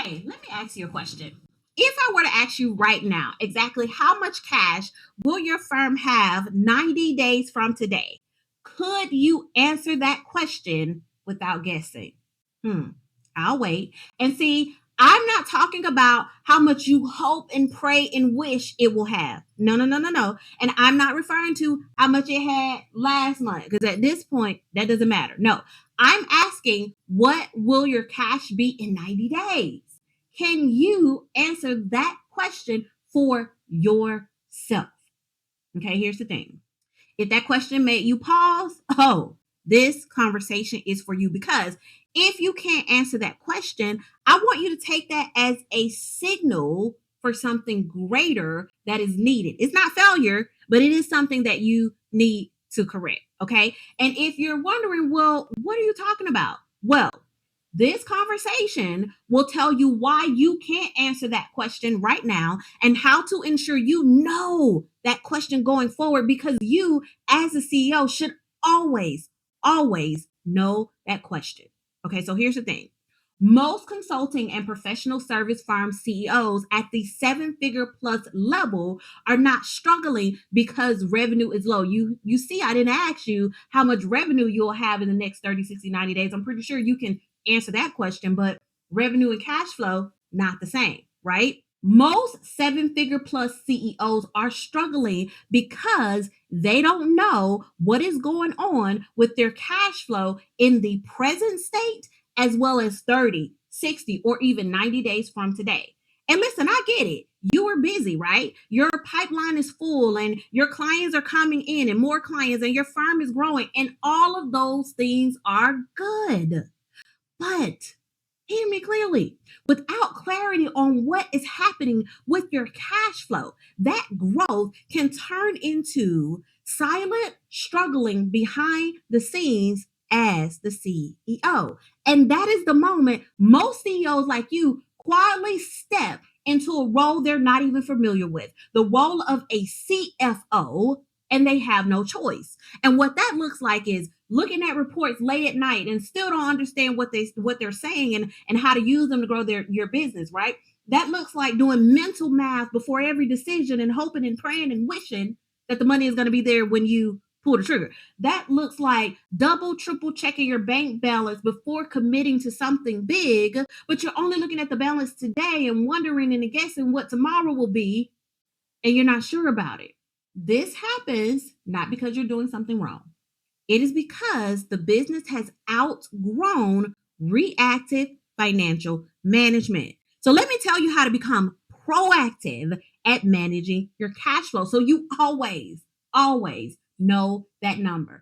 Hey, let me ask you a question. If I were to ask you right now, exactly how much cash will your firm have 90 days from today? Could you answer that question without guessing? Hmm. I'll wait. And see, I'm not talking about how much you hope and pray and wish it will have. No, no, no, no, no. And I'm not referring to how much it had last month, because at this point, that doesn't matter. No, I'm asking, what will your cash be in 90 days? Can you answer that question for yourself? Okay, here's the thing. If that question made you pause, this conversation is for you, because if you can't answer that question, I want you to take that as a signal for something greater that is needed. It's not failure, but it is something that you need to correct. Okay. And if you're wondering, well, what are you talking about? Well, this conversation will tell you why you can't answer that question right now and how to ensure you know that question going forward, because you, as a CEO, should always, always know that question. Okay, so here's the thing. Most consulting and professional service firm CEOs at the 7-figure plus level are not struggling because revenue is low. You see, I didn't ask you how much revenue you'll have in the next 30, 60, 90 days. I'm pretty sure you can answer that question, but revenue and cash flow, not the same, right? Most 7-figure plus CEOs are struggling because they don't know what is going on with their cash flow in the present state, as well as 30, 60, or even 90 days from today. And listen, I get it. You are busy, right? Your pipeline is full and your clients are coming in and more clients and your firm is growing, and all of those things are good. But hear me clearly. Without clarity on what is happening with your cash flow, that growth can turn into silent struggling behind the scenes as the CEO. And that is the moment most CEOs like you quietly step into a role they're not even familiar with, the role of a CFO, and they have no choice. And what that looks like is looking at reports late at night and still don't understand what they're saying and how to use them to grow your business, right? That looks like doing mental math before every decision and hoping and praying and wishing that the money is going to be there when you pull the trigger. That looks like double, triple checking your bank balance before committing to something big, but you're only looking at the balance today and wondering and guessing what tomorrow will be, and you're not sure about it. This happens not because you're doing something wrong. It is because the business has outgrown reactive financial management. So let me tell you how to become proactive at managing your cash flow, so you always, always know that number.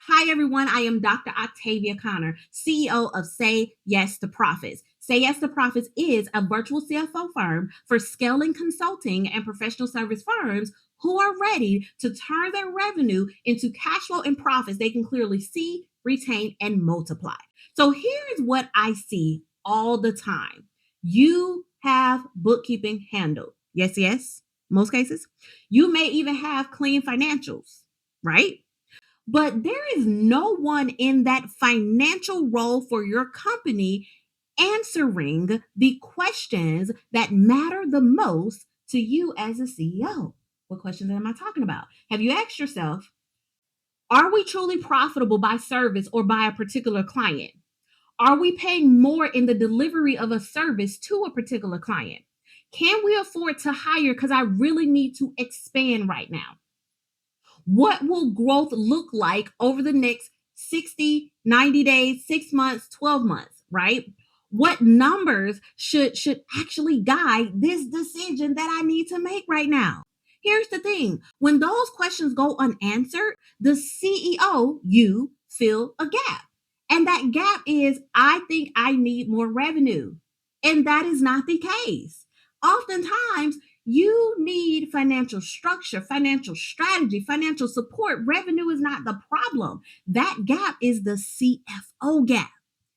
Hi, everyone. I am Dr. Octavia Conner, CEO of Say Yes to Profits. Say Yes to Profits is a virtual CFO firm for scaling consulting and professional service firms who are ready to turn their revenue into cash flow and profits they can clearly see, retain, and multiply. So here's what I see all the time. You have bookkeeping handled. Yes, yes, most cases. You may even have clean financials, right? But there is no one in that financial role for your company answering the questions that matter the most to you as a CEO. What questions am I talking about? Have you asked yourself, are we truly profitable by service or by a particular client? Are we paying more in the delivery of a service to a particular client? Can we afford to hire because I really need to expand right now? What will growth look like over the next 60, 90 days, 6 months, 12 months, right? What numbers should actually guide this decision that I need to make right now? Here's the thing. When those questions go unanswered, the CEO, you fill a gap. And that gap is, I think I need more revenue. And that is not the case. Oftentimes, you need financial structure, financial strategy, financial support. Revenue is not the problem. That gap is the CFO gap.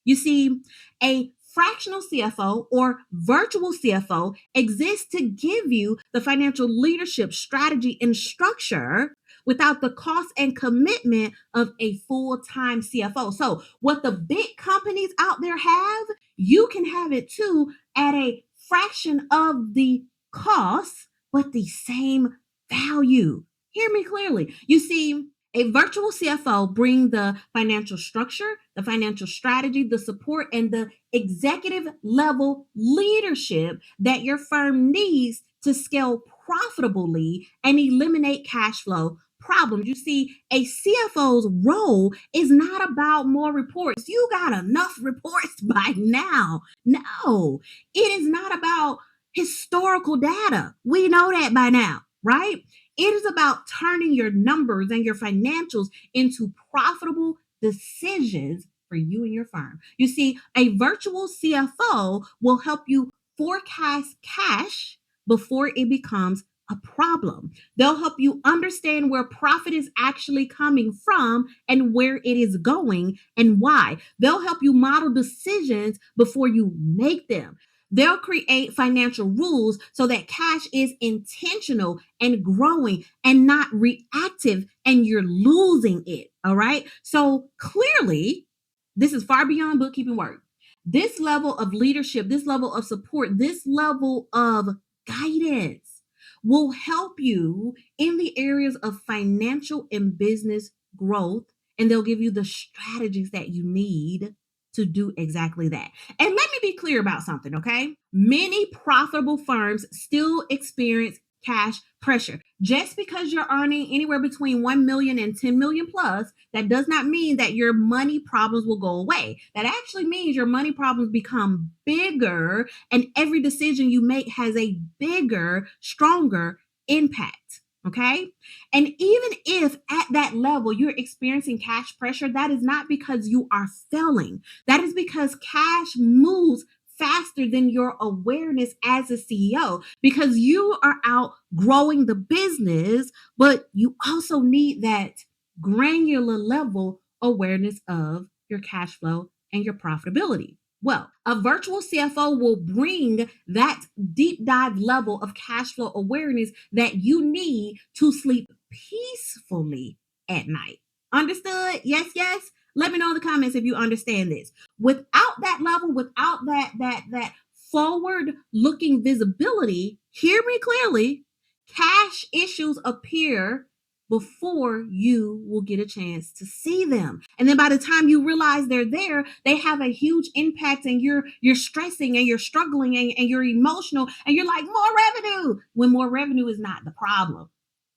You see, a fractional CFO or virtual CFO exists to give you the financial leadership, strategy, and structure, without the cost and commitment of a full-time CFO. So what the big companies out there have, you can have it too at a fraction of the cost, but the same value. Hear me clearly. You see, a virtual CFO bring the financial structure, the financial strategy, the support, and the executive level leadership that your firm needs to scale profitably and eliminate cash flow problems. You see, a CFO's role is not about more reports. You got enough reports by now. No, it is not about historical data. We know that by now, right? It is about turning your numbers and your financials into profitable decisions for you and your firm. You see, a virtual CFO will help you forecast cash before it becomes a problem. They'll help you understand where profit is actually coming from and where it is going and why. They'll help you model decisions before you make them. They'll create financial rules so that cash is intentional and growing and not reactive and you're losing it. All right. So clearly, this is far beyond bookkeeping work. This level of leadership, this level of support, this level of guidance will help you in the areas of financial and business growth, and they'll give you the strategies that you need to do exactly that. And let me be clear about something, okay? Many profitable firms still experience cash pressure. Just because you're earning anywhere between 1 million and 10 million plus, that does not mean that your money problems will go away. That actually means your money problems become bigger, and every decision you make has a bigger, stronger impact. Okay. And even if at that level you're experiencing cash pressure, that is not because you are failing. That is because cash moves faster than your awareness as a CEO, because you are out growing the business, but you also need that granular level awareness of your cash flow and your profitability. Well, a virtual CFO will bring that deep dive level of cash flow awareness that you need to sleep peacefully at night. Understood? Yes, yes. Let me know in the comments if you understand this. Without that level, without that forward-looking visibility, hear me clearly, cash issues appear before you will get a chance to see them. And then by the time you realize they're there, they have a huge impact, and you're stressing and you're struggling and you're emotional and you're like, more revenue, when more revenue is not the problem.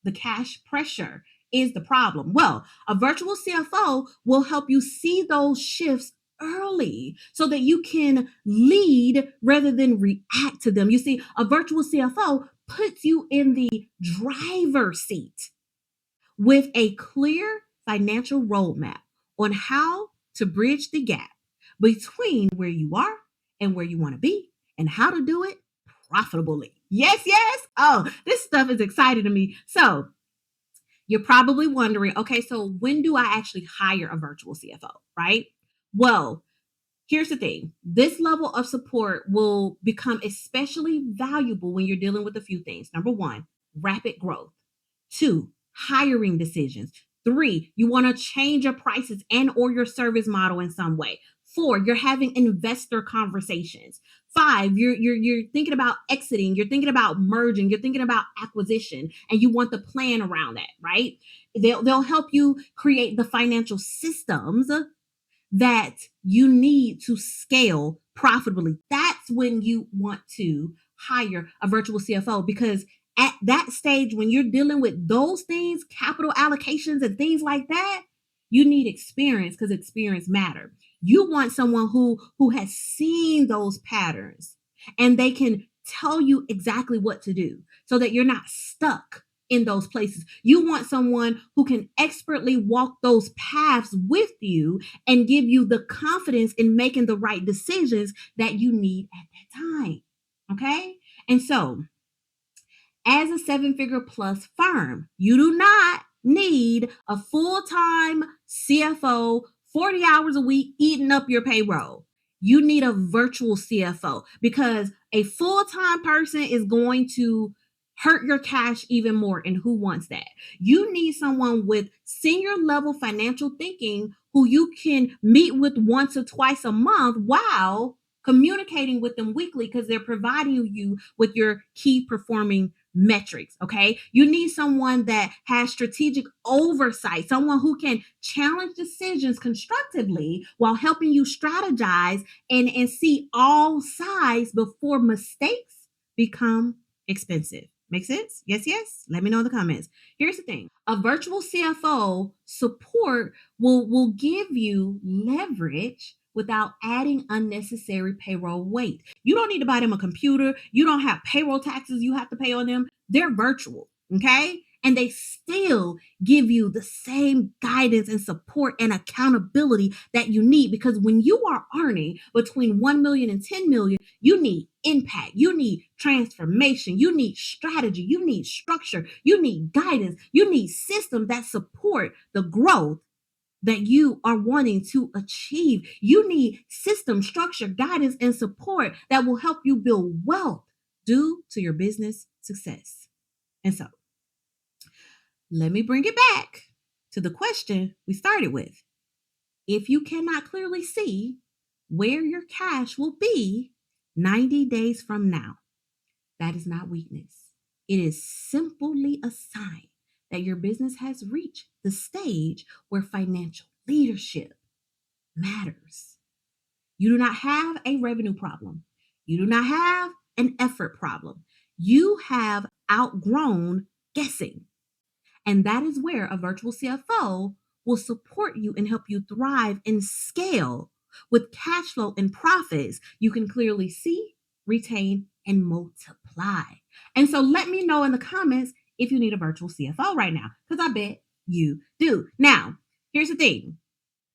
The cash pressure is the problem. Well, a virtual CFO will help you see those shifts early so that you can lead rather than react to them. You see, a virtual CFO puts you in the driver's seat with a clear financial roadmap on how to bridge the gap between where you are and where you want to be, and how to do it profitably. Yes, yes. Oh, this stuff is exciting to me. So you're probably wondering, okay, so when do I actually hire a virtual CFO, right? Well, here's the thing. This level of support will become especially valuable when you're dealing with a few things. Number one, rapid growth. 2, hiring decisions. 3, you want to change your prices and or your service model in some way. 4, you're having investor conversations. 5, you're thinking about exiting, you're thinking about merging, you're thinking about acquisition, and you want the plan around that, right? They'll help you create the financial systems that you need to scale profitably. That's when you want to hire a virtual CFO, because at that stage, when you're dealing with those things, capital allocations and things like that, you need experience, because experience matters. You want someone who has seen those patterns and they can tell you exactly what to do so that you're not stuck in those places. You want someone who can expertly walk those paths with you and give you the confidence in making the right decisions that you need at that time. Okay? And so, as a 7-figure plus firm, you do not need a full-time CFO, 40 hours a week, eating up your payroll. You need a virtual CFO, because a full-time person is going to hurt your cash even more. And who wants that? You need someone with senior level financial thinking who you can meet with once or twice a month while communicating with them weekly, because they're providing you with your key performing metrics. Okay. You need someone that has strategic oversight, someone who can challenge decisions constructively while helping you strategize and see all sides before mistakes become expensive. Make sense? Yes, yes. Let me know in the comments. Here's the thing. A virtual CFO support will give you leverage without adding unnecessary payroll weight. You don't need to buy them a computer. You don't have payroll taxes you have to pay on them. They're virtual, okay? And they still give you the same guidance and support and accountability that you need, because when you are earning between 1 million and 10 million, you need impact, you need transformation, you need strategy, you need structure, you need guidance, you need systems that support the growth that you are wanting to achieve. You need system, structure, guidance, and support that will help you build wealth due to your business success. And so, let me bring it back to the question we started with. If you cannot clearly see where your cash will be 90 days from now, that is not weakness. It is simply a sign that your business has reached the stage where financial leadership matters. You do not have a revenue problem. You do not have an effort problem. You have outgrown guessing. And that is where a virtual CFO will support you and help you thrive and scale with cash flow and profits you can clearly see, retain, and multiply. And so let me know in the comments if you need a virtual CFO right now, because I bet you do. Now, here's the thing.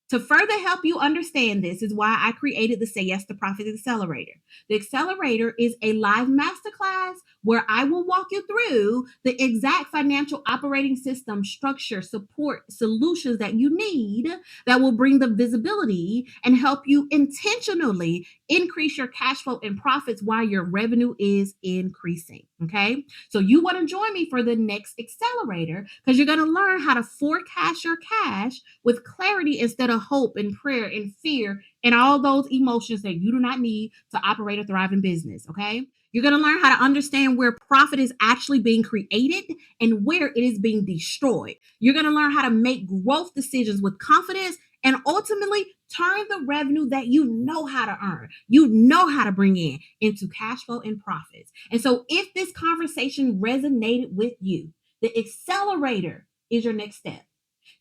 To further help you understand this is why I created the Say Yes to Profits Accelerator. The Accelerator is a live masterclass where I will walk you through the exact financial operating system, structure, support, solutions that you need that will bring the visibility and help you intentionally increase your cash flow and profits while your revenue is increasing. Okay. So you want to join me for the next Accelerator because you're going to learn how to forecast your cash with clarity instead of hope and prayer and fear and all those emotions that you do not need to operate a thriving business. Okay. You're going to learn how to understand where profit is actually being created and where it is being destroyed. You're going to learn how to make growth decisions with confidence and ultimately turn the revenue that you know how to earn, you know how to bring in, into cash flow and profits. And so if this conversation resonated with you, the Accelerator is your next step.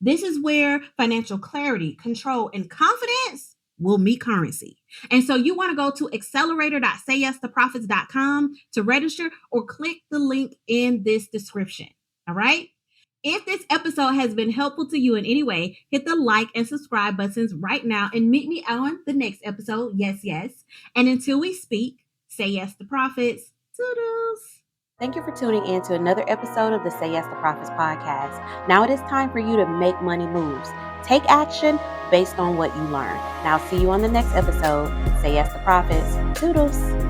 This is where financial clarity, control, and confidence will meet currency. And so you want to go to accelerator.sayyes2profits.com to register or click the link in this description. All right. If this episode has been helpful to you in any way, hit the like and subscribe buttons right now and meet me on the next episode. Yes, yes. And until we speak, say yes to profits. Toodles. Thank you for tuning in to another episode of the Say Yes to Profits podcast. Now it is time for you to make money moves. Take action based on what you learn. Now, see you on the next episode. Say yes to profits. Toodles.